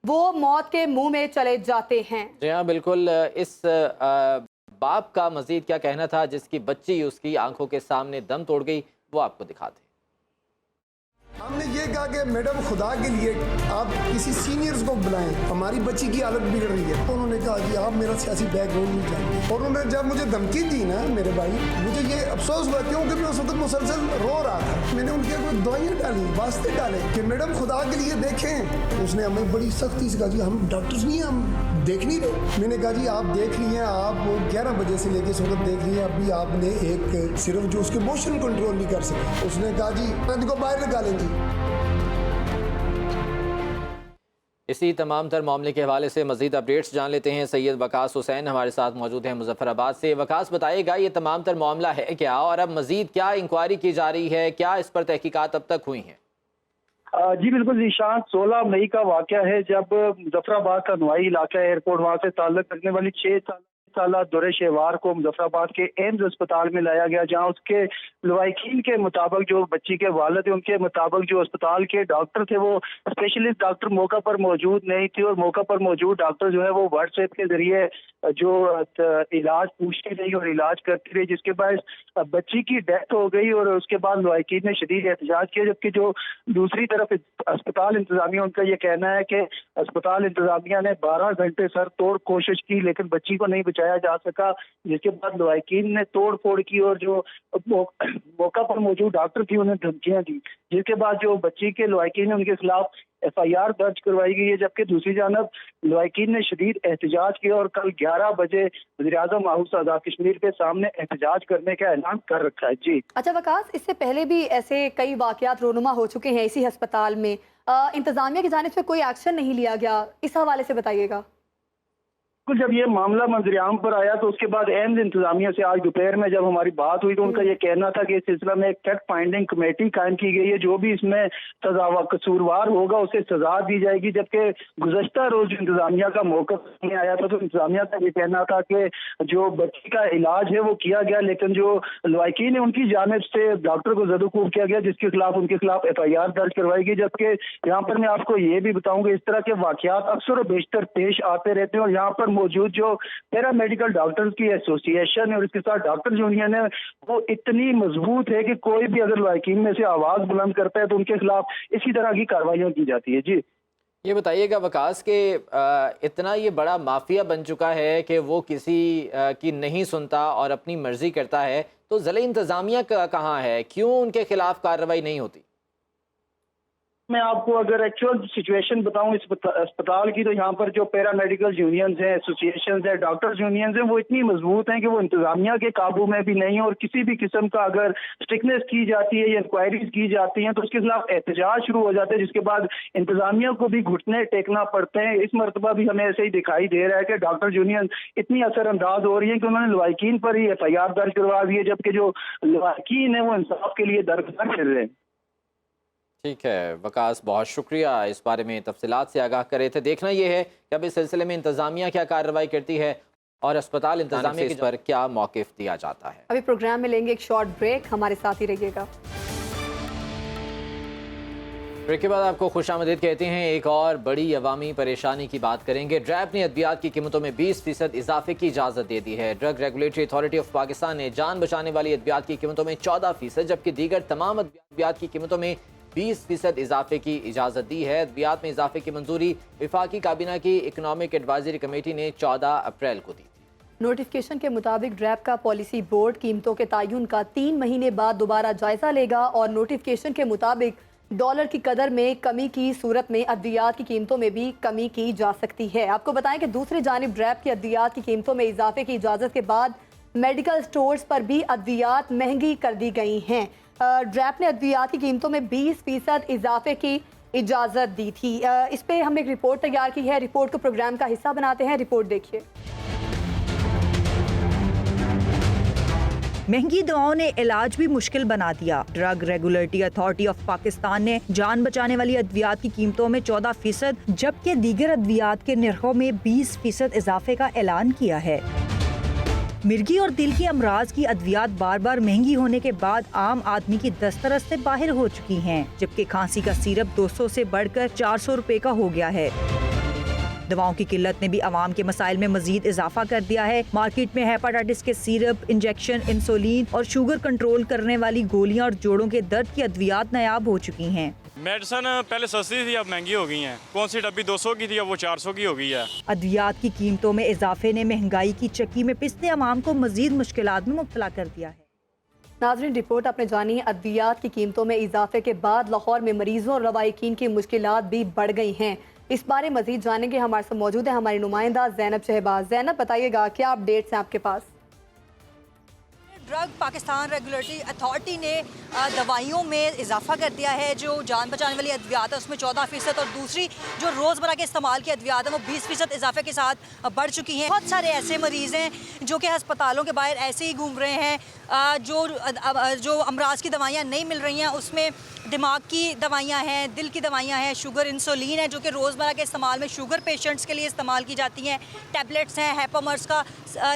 وہ موت کے منہ میں چلے جاتے ہیں۔ جی ہاں، بالکل۔ اس باپ کا مزید کیا کہنا تھا جس کی بچی اس کی آنکھوں کے سامنے دم توڑ گئی، وہ آپ کو دکھاتے ہیں۔ ہم نے یہ کہا کہ میڈم خدا کے لیے آپ کسی سینئرز کو بلائیں، ہماری بچی کی حالت بگڑ رہی ہے۔ انہوں نے کہا کہ آپ میرا سیاسی بیک گراؤنڈ نہیں جانتے، اور انہوں نے جب مجھے دھمکی دی نا میرے بھائی، مجھے یہ افسوس ہوا کیونکہ میں اس وقت مسلسل رو رہا تھا۔ میں نے ان کے کوئی دوائیاں ڈالی، واسطے ڈالے کہ میڈم خدا کے لیے دیکھیں۔ اس نے ہمیں بڑی سختی سے کہا جی ہم ڈاکٹرز نہیں ہیں، ہم دیکھ نہیں رہے۔ میں نے کہا جی آپ دیکھ لیے، آپ 11 بجے سے لے کے اس وقت دیکھ لیے، ابھی آپ نے ایک صرف جو اس کے موشن کنٹرول نہیں کر سکے۔ اس نے کہا جی ان کو باہر نکالیں گی۔ اسی تمام تر معاملے کے حوالے سے مزید اپڈیٹس جان لیتے ہیں۔ سید وقاص حسین ہمارے ساتھ موجود ہیں مظفر آباد سے۔ وقاص، بتائیے گا یہ تمام تر معاملہ ہے کیا اور اب مزید کیا انکوائری کی جا رہی ہے، کیا اس پر تحقیقات اب تک ہوئی ہیں؟ جی بالکل ذیشان، 16 مئی کا واقعہ ہے جب مظفر آباد کا نوائی علاقہ ایئرپورٹ وہاں سے تعلق رکھنے والی 6 سالہ دورے شہوار کو مظفر آباد کے ایمز اسپتال میں لایا گیا، جہاں اس کے لوائقین کے مطابق جو بچی کے والد ہیں ان کے مطابق جو اسپتال کے ڈاکٹر تھے وہ اسپیشلسٹ ڈاکٹر موقع پر موجود نہیں تھی، اور موقع پر موجود ڈاکٹر جو ہے وہ واٹس ایپ کے ذریعے جو علاج پوچھتی رہی اور علاج کرتی رہی، جس کے باعث بچی کی ڈیتھ ہو گئی۔ اور اس کے بعد لوائقین نے شدید احتجاج کیا، جبکہ جو دوسری طرف اسپتال انتظامیہ ان کا یہ کہنا ہے کہ اسپتال انتظامیہ نے 12 گھنٹے سر توڑ کوشش کی لیکن بچی کو نہیں بچایا جا سکا، جس کے بعد لوائقین نے توڑ پھوڑ کی اور جو موقع پر موجود ڈاکٹر تھی انہیں دھمکیاں دی، جس کے بعد جو بچی کے لوائقین ہیں ان کے خلاف FIR درج کروائی گئی ہے، جبکہ دوسری جانب لوائقین نے شدید احتجاج کیا اور کل 11 بجے وزیر اعظم ہاؤس آزاد کشمیر کے سامنے احتجاج کرنے کا اعلان کر رکھا ہے۔ جی اچھا وقاص، اس سے پہلے بھی ایسے کئی واقعات رونما ہو چکے ہیں اسی ہسپتال میں، انتظامیہ کی جانب سے کوئی ایکشن نہیں لیا گیا، اس حوالے سے بتائیے گا۔ जब ये मामला मंजरियाम पर आया तो उसके बाद एम्स इंतजामिया से आज दोपहर में जब हमारी बात हुई तो उनका ये कहना था कि इस सिलसिला में एक फैक्ट फाइंडिंग कमेटी कायम की गई है, जो भी इसमें कसूरवार होगा उसे सजा दी जाएगी। जबकि गुज़श्ता रोज इंतजामिया का मौक़िफ़ सामने आया था तो इंतजामिया का ये कहना था कि जो बच्ची का इलाज है वो किया गया, लेकिन जो लवाकिन है उनकी जानिब से डॉक्टर को ज़दुकूब किया गया, जिसके खिलाफ उनके खिलाफ FIR दर्ज करवाई गई। जबकि यहाँ पर मैं आपको ये भी बताऊंगा इस तरह के वाक़यात अक्सर और बेशतर पेश आते रहते हैं और यहाँ पर मौजूद जो पैरामेडिकल डॉक्टर्स की एसोसिएशन है और इसके साथ डॉक्टर यूनियन है वो इतनी मजबूत है कि कोई भी अगर लवाकिन में से आवाज़ बुलंद करता है तो उनके खिलाफ इसी तरह की कार्रवाइयाँ की जाती है। जी ये बताइएगा वकास के इतना ये बड़ा माफिया बन चुका है कि वो किसी की नहीं सुनता और अपनी मर्जी करता है, तो ज़िला इंतज़ामिया का कहाँ है, क्यों उनके खिलाफ कार्रवाई नहीं होती? मैं आपको अगर एक्चुअल सिचुएशन बताऊं इस अस्पताल की तो यहाँ पर जो पैरामेडिकल यूनियंस हैं, एसोसिएशंस हैं, डॉक्टर्स यूनियंस हैं, वो इतनी मजबूत हैं कि वो इंतजामिया के काबू में भी नहीं है और किसी भी किस्म का अगर स्ट्रिक्टनेस की जाती है या इंक्वायरीज की जाती हैं तो उसके खिलाफ एहतजाज शुरू हो जाते हैं, जिसके बाद इंतजामिया को भी घुटने टेकना पड़ते हैं। इस मरतबा भी हमें ऐसे ही दिखाई दे रहा है कि डॉक्टर यूनियन इतनी असरअंदाज हो रही है कि उन्होंने लवाकिन पर ही FIR दर्ज करवा दी है, जबकि जो लवाकिन है वो इंसाफ के लिए दरगुजर कर रहे हैं। ठीक है वकास, बहुत शुक्रिया इस बारे में तफसीलात से आगाह कर रहे थे। देखना यह है कि अब इस सिलसिले में इंतज़ामिया क्या कार्रवाई करती है और अस्पताल इंतज़ामिया पर क्या मौक़िफ़ दिया जाता है। अभी प्रोग्राम में लेंगे एक शॉर्ट ब्रेक, हमारे साथ ही रहिएगा। ब्रेक के बाद आपको खुशामदीद कहते हैं। एक और बड़ी अवामी परेशानी की बात करेंगे। ड्रैब ने अद्वियात की कीमतों में 20% इजाफे की इजाज़त दे दी है। Drug regulatory authority of Pakistan ने जान बचाने वाली अद्वियात की कीमतों में 14%, जबकि दीगर तमाम अद्वियात की कीमतों में 20% इजाफे की इजाज़त दी है। अद्वियात में इजाफे की मंजूरी वफाकी काबीना की इकनॉमिक एडवाइजरी कमेटी ने 14 अप्रैल को दी थी। नोटिफिकेशन के मुताबिक ड्रैब का पॉलिसी बोर्ड कीमतों के तयन का 3 महीने बाद दोबारा जायजा लेगा और नोटिफिकेशन के मुताबिक डॉलर की कदर में कमी की सूरत में अद्वियात की कीमतों में भी कमी की जा सकती है। आपको बताएं कि दूसरी जानिब ड्रैब की अद्वियात की कीमतों में इजाफे की इजाज़त के बाद मेडिकल स्टोर्स पर भी अद्वियात महंगी कर दी गई हैं। ड्रैब ने अद्वियात की कीमतों में 20% इजाफे की इजाज़त दी थी। इस पे हमने एक रिपोर्ट तैयार की है, रिपोर्ट को प्रोग्राम का हिस्सा बनाते हैं। रिपोर्ट देखिए। महंगी दवाओं ने इलाज भी मुश्किल बना दिया। Drug regulatory authority of Pakistan ने जान बचाने वाली अद्वियात की कीमतों में 14%, जबकि दीगर अद्वियात के निर्खों में 20% इजाफे का ऐलान किया है। मिर्गी और दिल की अमराज की अद्वियात बार बार महंगी होने के बाद आम आदमी की दस्तरस से बाहर हो चुकी हैं, जबकि खांसी का सिरप 200 से बढ़कर 400 रुपए का हो गया है। दवाओं की किल्लत ने भी आवाम के मसाइल में मजीद इजाफा कर दिया है। मार्केट में हेपेटाइटिस के सिरप, इंजेक्शन, इंसुलिन और शुगर कंट्रोल करने वाली गोलियां और जोड़ों के दर्द की अद्वियात नायाब हो चुकी हैं। मेडिसन पहले सस्ती थी, अब महंगी हो गई हैं। कौन सी डब्बी 200 की थी अब वो 400 की हो गई है। अद्वियात की कीमतों में इजाफे ने महंगाई की चक्की में पिसते आवाम को मजीद मुश्किलात में मुब्तला कर दिया है। नाज़रीन, रिपोर्ट आपने जानी, अद्वियात की कीमतों में इजाफे के बाद लाहौर में मरीजों और लवाकिन की मुश्किलात भी बढ़ गई हैं। इस बारे मजीद जानेंगे, हमारे साथ मौजूद है हमारी नुमाइंदा ज़ैनब शहबाज। ज़ैनब, बताइएगा क्या अपडेट्स हैं आपके पास? ड्रग पाकिस्तान रेगुलेटरी अथॉरिटी ने दवाइयों में इजाफा कर दिया है। जो जान बचाने वाली अद्वियात है उसमें 14% और दूसरी जो रोज़मर्रा के इस्तेमाल की अद्वियात है वो 20% इजाफे के साथ बढ़ चुकी हैं। बहुत सारे ऐसे मरीज़ हैं जो कि अस्पतालों के बाहर ऐसे ही घूम रहे हैं। जो अमराज की दवाइयाँ नहीं मिल रही हैं उसमें दिमाग की दवाइयाँ हैं, दिल की दवाइयाँ हैं, शुगर, इंसुलिन है जो कि रोज़मर्रा के इस्तेमाल में शुगर पेशेंट्स के लिए इस्तेमाल की जाती हैं, टैबलेट्स हैं, हैपोमर्स का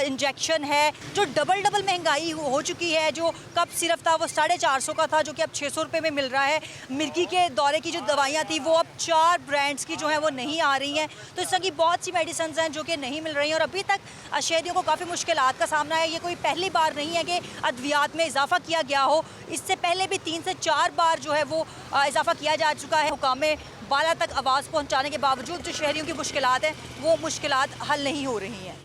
इंजेक्शन है। जो डबल महंगाई हो चुकी है। जो कप सिरप था वो 450 का था जो कि अब 600 रुपये में मिल रहा है। मिर्गी के दौरे की जो दवाइयाँ थी वो अब 4 ब्रांड्स की जो है वो नहीं आ रही हैं। तो इस तरह की बहुत सी मेडिसिन हैं जो कि नहीं मिल रही हैं और अभी तक शहरियों को काफ़ी मुश्किलात का सामना है। ये कोई पहली बार नहीं है कि अद्वियात में इजाफा किया गया हो, इससे पहले भी 3 से 4 बार जो है वो इजाफा किया जा चुका है। हुकामे वाला तक आवाज़ पहुँचाने के बावजूद जो शहरियों की मुश्किलात हैं वो मुश्किलात हल नहीं हो रही हैं।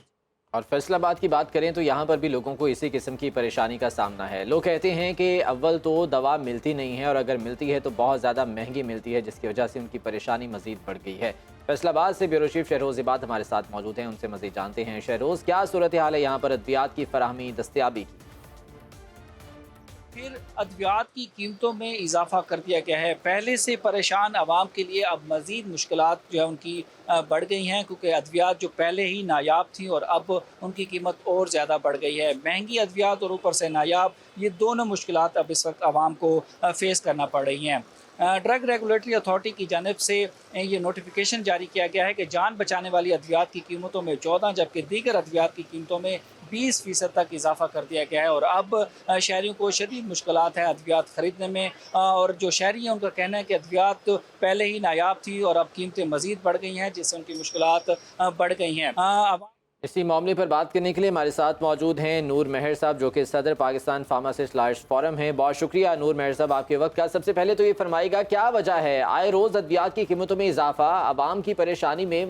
और फैसलाबाद की बात करें तो यहाँ पर भी लोगों को इसी किस्म की परेशानी का सामना है। लोग कहते हैं कि अव्वल तो दवा मिलती नहीं है और अगर मिलती है तो बहुत ज़्यादा महंगी मिलती है, जिसकी वजह से उनकी परेशानी मज़ीद बढ़ गई है। फैसलाबाद से ब्यूरो चीफ शहरोज़ इबाद हमारे साथ मौजूद हैं, उनसे मज़ीद जानते हैं। शहरोज़, क्या सूरत हाल है यहाँ पर अद्वियात की फराहमी, दस्तयाबी की? پھر ادویات کی قیمتوں میں اضافہ کر دیا گیا ہے. پہلے سے پریشان عوام کے لیے اب مزید مشکلات جو ہے ان کی بڑھ گئی ہیں، کیونکہ ادویات جو پہلے ہی نایاب تھیں اور اب ان کی قیمت اور زیادہ بڑھ گئی ہے. مہنگی ادویات اور اوپر سے نایاب، یہ دونوں مشکلات اب اس وقت عوام کو فیس کرنا پڑ رہی ہیں. ڈرگ ریگولیٹری اتھارٹی کی جانب سے یہ نوٹیفیکیشن جاری کیا گیا ہے کہ جان بچانے والی ادویات کی قیمتوں میں 14 جبکہ دیگر ادویات کی قیمتوں میں 20% تک اضافہ کر دیا گیا ہے. اور اب شہریوں کو شدید مشکلات ہیں ادویات خریدنے میں، اور جو شہری ہیں ان کا کہنا ہے کہ ادویات پہلے ہی نایاب تھی اور اب قیمتیں مزید بڑھ گئی ہیں، جس سے ان کی مشکلات بڑھ گئی ہیں. اسی معاملے پر بات کرنے کے لیے ہمارے ساتھ موجود ہیں نور مہر صاحب، جو کہ صدر پاکستان فارماسسٹ لائرز فورم ہیں. بہت شکریہ نور مہر صاحب آپ کے وقت کا. سب سے پہلے تو یہ فرمائے گا کیا وجہ ہے آئے روز ادویات کی قیمتوں میں اضافہ، عوام کی پریشانی میں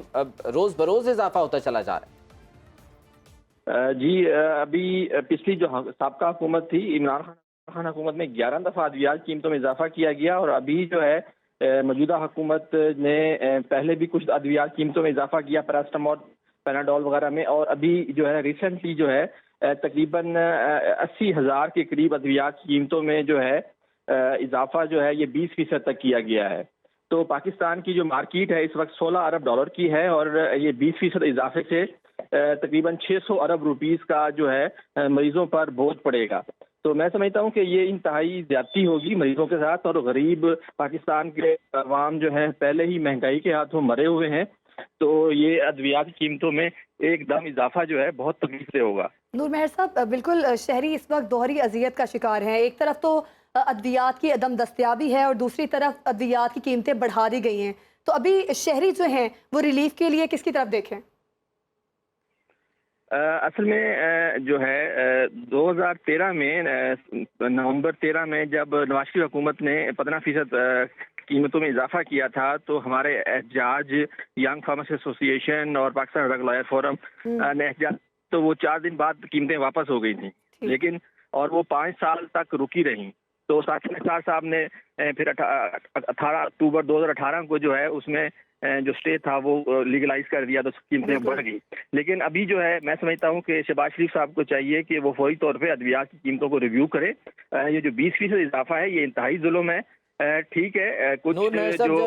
روز بروز اضافہ ہوتا چلا جا رہا ہے؟ جی ابھی پچھلی جو سابقہ حکومت تھی، عمران خان حکومت میں 11 دفعہ ادویات قیمتوں میں اضافہ کیا گیا، اور ابھی جو ہے موجودہ حکومت نے پہلے بھی کچھ ادویات قیمتوں میں اضافہ کیا، پیراسٹامول، پیناڈول وغیرہ میں، اور ابھی جو ہے ریسنٹلی جو ہے تقریباً 80,000 کے قریب ادویات کی قیمتوں میں جو ہے اضافہ جو ہے یہ 20% تک کیا گیا ہے. تو پاکستان کی جو مارکیٹ ہے اس وقت $16 ارب کی ہے، اور یہ 20% اضافے سے تقریباً 600 ارب روپیز کا جو ہے مریضوں پر بوجھ پڑے گا. تو میں سمجھتا ہوں کہ یہ انتہائی زیادتی ہوگی مریضوں کے ساتھ، اور غریب پاکستان کے عوام جو ہے پہلے ہی مہنگائی کے ہاتھوں مرے ہوئے ہیں، تو یہ ادویات کی قیمتوں میں ایک دم اضافہ جو ہے بہت تکلیف سے ہوگا. نور مہر صاحب، بالکل شہری اس وقت دوہری اذیت کا شکار ہیں. ایک طرف تو ادویات کی عدم دستیابی ہے اور دوسری طرف ادویات کی قیمتیں بڑھا دی گئی ہیں، تو ابھی شہری جو ہیں وہ ریلیف کے لیے کس کی طرف دیکھیں؟ اصل میں جو ہے 2013 میں نومبر 13 میں جب نواز شریف حکومت نے 15% قیمتوں میں اضافہ کیا تھا، تو ہمارے احتجاج ینگ فارماسسٹ ایسوسی ایشن اور پاکستان ڈرگ لائر فورم نے احتجاج، تو وہ 4 دن بعد قیمتیں واپس ہو گئی تھیں، لیکن اور وہ 5 سال تک رکی رہیں. تو ثاقب نثار صاحب نے پھر 18 اکتوبر 2018 کو جو ہے اس میں جو اسٹے تھا وہ لیگلائز کر دیا، تو قیمتیں بڑھ گئی. لیکن ابھی جو ہے میں سمجھتا ہوں کہ شہباز شریف صاحب کو چاہیے کہ وہ فوری طور پہ ادویات کی قیمتوں کو ریویو کرے. یہ جو 20% اضافہ ہے یہ انتہائی ظلم ہے. ٹھیک ہے کچھ جو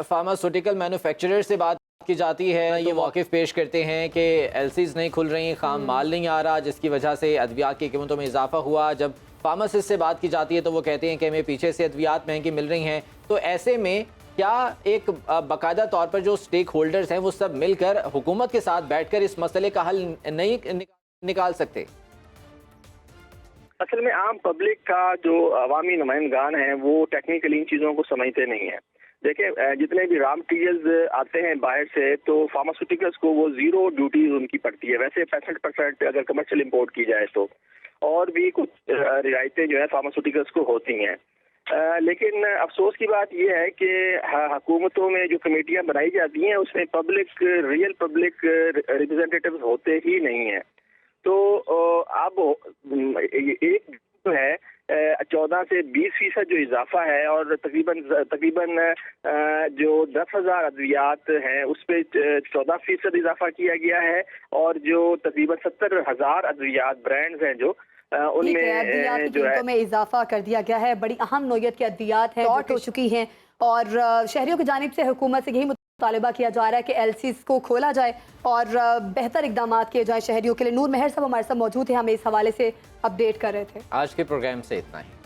فارماسیوٹیکل مینوفیکچرر سے بات کی جاتی ہے، یہ موقف پیش کرتے ہیں کہ ایل سیز نہیں کھل رہی، خام مال نہیں آ رہا، جس کی وجہ سے ادویات کی قیمتوں میں اضافہ ہوا. جب فارماسسٹ سے بات کی جاتی ہے تو وہ کہتے ہیں کہ ہمیں پیچھے سے ادویات مہنگی مل رہی ہیں. تو ایسے میں کیا ایک باقاعدہ طور پر جو سٹیک ہولڈرز ہیں وہ سب مل کر حکومت کے ساتھ بیٹھ کر اس مسئلے کا حل نہیں نکال سکتے؟ اصل میں عام پبلک کا جو عوامی نمائندگان ہیں وہ ٹیکنیکلی ان چیزوں کو سمجھتے نہیں ہیں. دیکھیں جتنے بھی را مٹیریلز آتے ہیں باہر سے، تو فارماسیوٹیکلس کو وہ 0 ڈیوٹیز ان کی پڑتی ہے. ویسے 65% اگر کمرشل امپورٹ کی جائے تو، اور بھی کچھ رعایتیں جو ہے فارماسیوٹیکلس کو ہوتی ہیں. لیکن افسوس کی بات یہ ہے کہ حکومتوں میں جو کمیٹیاں بنائی جاتی ہیں اس میں پبلک، ریئل پبلک ریپرزینٹیٹیوز ہوتے ہی نہیں ہیں. تو اب ایک جو ہے 14 سے 20% جو اضافہ ہے، اور تقریباً جو 10,000 ادویات ہیں اس پہ 14% اضافہ کیا گیا ہے، اور جو تقریباً 70,000 ادویات برانڈز ہیں جو ان میں ادویات کی قیمتوں میں اضافہ کر دیا گیا ہے. بڑی اہم نوعیت کی ادویات ہیں جو ہو چکی ہیں، اور شہریوں کی جانب سے حکومت سے یہی مطالبہ کیا جا رہا ہے کہ ایل سیز کو کھولا جائے اور بہتر اقدامات کیے جائیں شہریوں کے لیے. نور مہر صاحب ہمارے ساتھ موجود ہیں، ہمیں اس حوالے سے اپڈیٹ کر رہے تھے. آج کے پروگرام سے اتنا ہی.